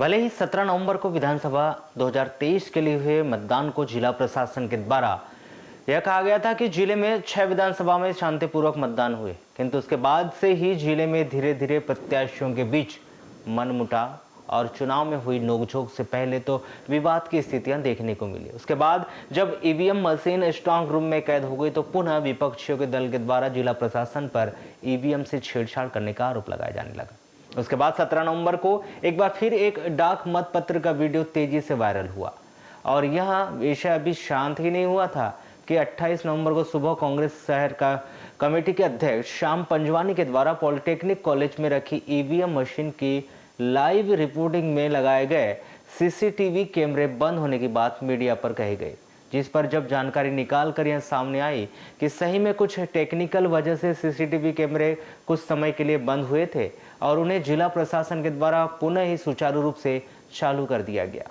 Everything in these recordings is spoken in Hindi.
भले ही 17 नवंबर को विधानसभा 2023 के लिए हुए मतदान को जिला प्रशासन के द्वारा यह कहा गया था कि जिले में 6 विधानसभा में शांतिपूर्वक मतदान हुए, किंतु उसके बाद से ही जिले में धीरे धीरे प्रत्याशियों के बीच मनमुटाव और चुनाव में हुई नोकझोंक से पहले तो विवाद की स्थितियां देखने को मिली। उसके बाद जब ईवीएम मशीन स्ट्रांग रूम में कैद हो गई तो पुनः विपक्षियों के दल के द्वारा जिला प्रशासन पर ईवीएम से छेड़छाड़ करने का आरोप लगाया जाने लगा। उसके बाद 17 नवंबर को एक बार फिर एक डाक मतपत्र का वीडियो तेजी से वायरल हुआ और यह विषय अभी शांत ही नहीं हुआ था कि 28 नवंबर को सुबह कांग्रेस शहर का कमेटी के अध्यक्ष श्याम पंजवानी के द्वारा पॉलिटेक्निक कॉलेज में रखी ईवीएम मशीन की लाइव रिपोर्टिंग में लगाए गए सीसीटीवी कैमरे बंद होने की बात मीडिया पर कही गई, जिस पर जब जानकारी निकाल कर यह सामने आई कि सही में कुछ टेक्निकल वजह से सीसीटीवी कैमरे कुछ समय के लिए बंद हुए थे और उन्हें जिला प्रशासन के द्वारा पुनः ही सुचारू रूप से चालू कर दिया गया।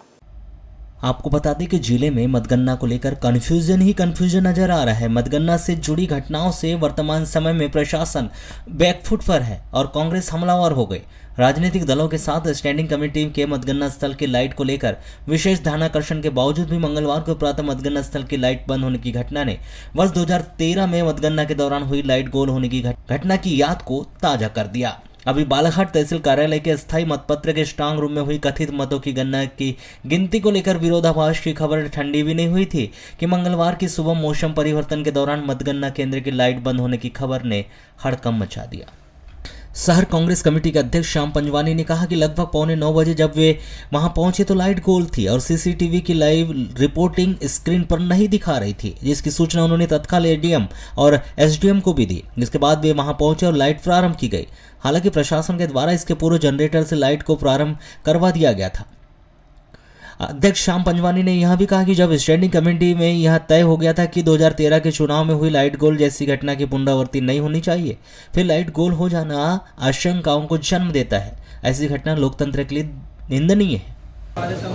आपको बता दें कि जिले में मतगणना को लेकर कन्फ्यूजन नजर आ रहा है। मतगणना से जुड़ी घटनाओं से वर्तमान समय में प्रशासन बैकफुट पर है और कांग्रेस हमलावर हो गई। राजनीतिक दलों के साथ स्टैंडिंग कमेटी के मतगणना स्थल की लाइट को लेकर विशेष ध्यानाकर्षण के बावजूद भी मंगलवार को प्रातः मतगणना स्थल की लाइट बंद होने की घटना ने वर्ष 2013 में मतगणना के दौरान हुई लाइट गोल होने की घटना की याद को ताजा कर दिया। अभी बालाघाट तहसील कार्यालय के अस्थायी मतपत्र के स्ट्रांग रूम में हुई कथित मतों की गणना की गिनती को लेकर विरोधाभास की खबर ठंडी भी नहीं हुई थी कि मंगलवार की सुबह मौसम परिवर्तन के दौरान मतगणना केंद्र की लाइट बंद होने की खबर ने हड़कंप मचा दिया। शहर कांग्रेस कमेटी के अध्यक्ष श्याम पंजवानी ने कहा कि लगभग 8:45 बजे जब वे वहां पहुंचे तो लाइट गोल थी और सीसीटीवी की लाइव रिपोर्टिंग स्क्रीन पर नहीं दिखा रही थी, जिसकी सूचना उन्होंने तत्काल एडीएम और एसडीएम को भी दी। जिसके बाद वे वहां पहुंचे और लाइट प्रारंभ की गई। हालांकि प्रशासन के द्वारा इसके पूर्व जनरेटर से लाइट को प्रारंभ करवा दिया गया था। अध्यक्ष श्याम पंजवानी ने यह भी कहा कि जब स्टैंडिंग कमेटी में यह तय हो गया था कि 2013 के चुनाव में हुई लाइट गोल जैसी घटना की पुनरावृत्ति नहीं होनी चाहिए, फिर लाइट गोल हो जाना आशंकाओं को जन्म देता है। ऐसी घटना लोकतंत्र के लिए निंदनीय है।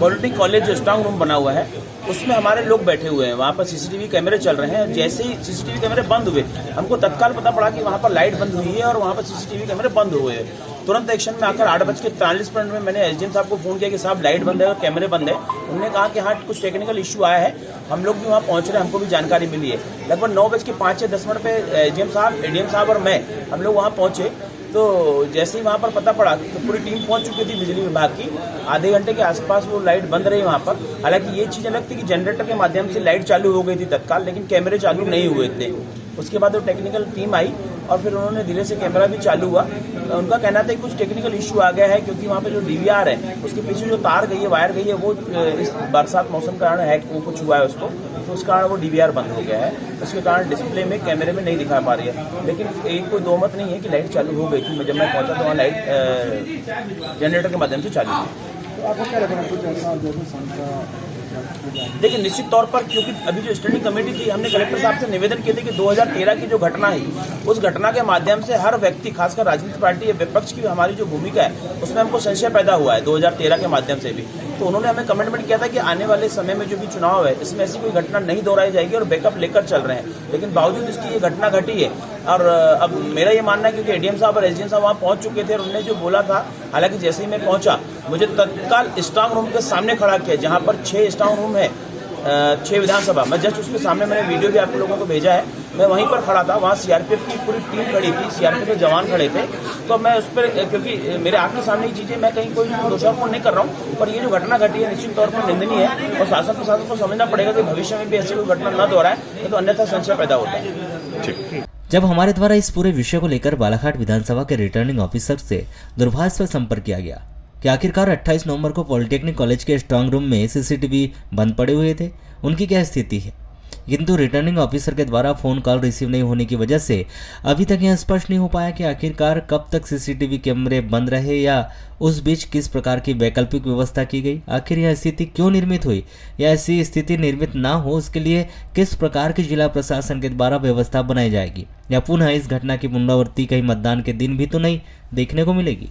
पॉलिटेक्निक कॉलेज जो स्ट्रांग रूम बना हुआ है उसमें हमारे लोग बैठे हुए हैं, वहाँ पर सीसीटीवी कैमरे चल रहे हैं। जैसे ही सीसीटीवी कैमरे बंद हुए हमको तत्काल पता पड़ा कि वहाँ पर लाइट बंद हुई है और वहाँ पर सीसीटीवी कैमरे बंद हुए हैं। तुरंत एक्शन में आकर 8:43 में मैंने एसडीएम साहब को फोन किया कि साहब लाइट बंद है और कैमरे बंद है। उन्होंने कहा कि हाँ कुछ टेक्निकल इश्यू आया है, हम लोग भी वहाँ पहुँच रहे हैं, हमको भी जानकारी मिली है। लगभग 9:05-10 पे एसडीएम साहब, एडीएम साहब और मैं हम लोग वहाँ पहुँचे तो जैसे ही वहाँ पर पता पड़ा तो पूरी टीम पहुंच चुकी थी बिजली विभाग की। आधे घंटे के आसपास वो लाइट बंद रही वहाँ पर। हालांकि ये चीज़ अलग थी कि जनरेटर के माध्यम से लाइट चालू हो गई थी तत्काल, लेकिन कैमरे चालू नहीं हुए थे। उसके बाद वो टेक्निकल टीम आई और फिर उन्होंने धीरे से कैमरा भी चालू हुआ। उनका कहना था कि कुछ टेक्निकल इश्यू आ गया है क्योंकि वहाँ पे जो डीवीआर है उसके पीछे जो तार गई है, वायर गई है, वो इस बरसात मौसम कारण है, वो कुछ हुआ है उसको, तो उस कारण वो डीवीआर बंद हो गया है। उसके कारण डिस्प्ले में कैमरे में नहीं दिखा पा रही है। लेकिन एक कोई दो मत नहीं है कि लाइट चालू हो गई थी। जब मैं पहुंचा तो वहाँ लाइट जनरेटर के माध्यम से चालू थी। तो आपको क्या लगता है कुछ ऐसा देखिए निश्चित तौर पर क्योंकि अभी जो स्टैंडिंग कमेटी थी हमने कलेक्टर साहब से निवेदन किए थे कि 2013 की जो घटना है उस घटना के माध्यम से हर व्यक्ति, खासकर राजनीतिक पार्टी या विपक्ष की हमारी जो भूमिका है उसमें हमको संशय पैदा हुआ है 2013 के माध्यम से भी। तो उन्होंने हमें कमिटमेंट किया था कि आने वाले समय में जो भी चुनाव है इसमें ऐसी कोई घटना नहीं दोहराई जाएगी और बैकअप लेकर चल रहे हैं। लेकिन बावजूद इसकी ये घटना घटी है और अब मेरा ये मानना है क्योंकि एडीएम साहब और एसडीएम साहब वहाँ पहुंच चुके थे और उन्होंने जो बोला था, हालांकि जैसे ही मैं पहुंचा मुझे तत्काल स्ट्रांग रूम के सामने खड़ा किया जहाँ पर 6 स्ट्रांग रूम है, 6 विधानसभा। मैं जस्ट उसके सामने मैंने वीडियो भी आप लोगों को भेजा है, मैं वहीं पर खड़ा था। वहाँ सीआरपीएफ की पूरी टीम खड़ी थी, सीआरपीएफ के जवान खड़े थे। तो मैं उस पर क्योंकि मेरे आंख के सामने की चीज़ें, मैं कहीं कोई दोषारोपण नहीं कर रहा हूँ, पर ये जो घटना घटी है निश्चित तौर पर निंदनीय है और शासन प्रशासन को समझना पड़ेगा कि भविष्य में भी ऐसी कोई घटना न दोहराए, तो अन्यथा संशय पैदा होता है। जब हमारे द्वारा इस पूरे विषय को लेकर बालाघाट विधानसभा के रिटर्निंग ऑफिसर से दूरभाष पर संपर्क किया गया कि आखिरकार 28 नवंबर को पॉलिटेक्निक कॉलेज के स्ट्रांग रूम में सीसीटीवी बंद पड़े हुए थे, उनकी क्या स्थिति है, किंतु रिटर्निंग ऑफिसर के द्वारा फोन कॉल रिसीव नहीं होने की वजह से अभी तक यह स्पष्ट नहीं हो पाया कि आखिरकार कब तक सीसीटीवी कैमरे बंद रहे या उस बीच किस प्रकार की वैकल्पिक व्यवस्था की गई। आखिर यह स्थिति क्यों निर्मित हुई या ऐसी स्थिति निर्मित ना हो उसके लिए किस प्रकार की जिला प्रशासन के द्वारा व्यवस्था बनाई जाएगी या पुनः इस घटना की पुनरावृत्ति कहीं मतदान के दिन भी तो नहीं देखने को मिलेगी।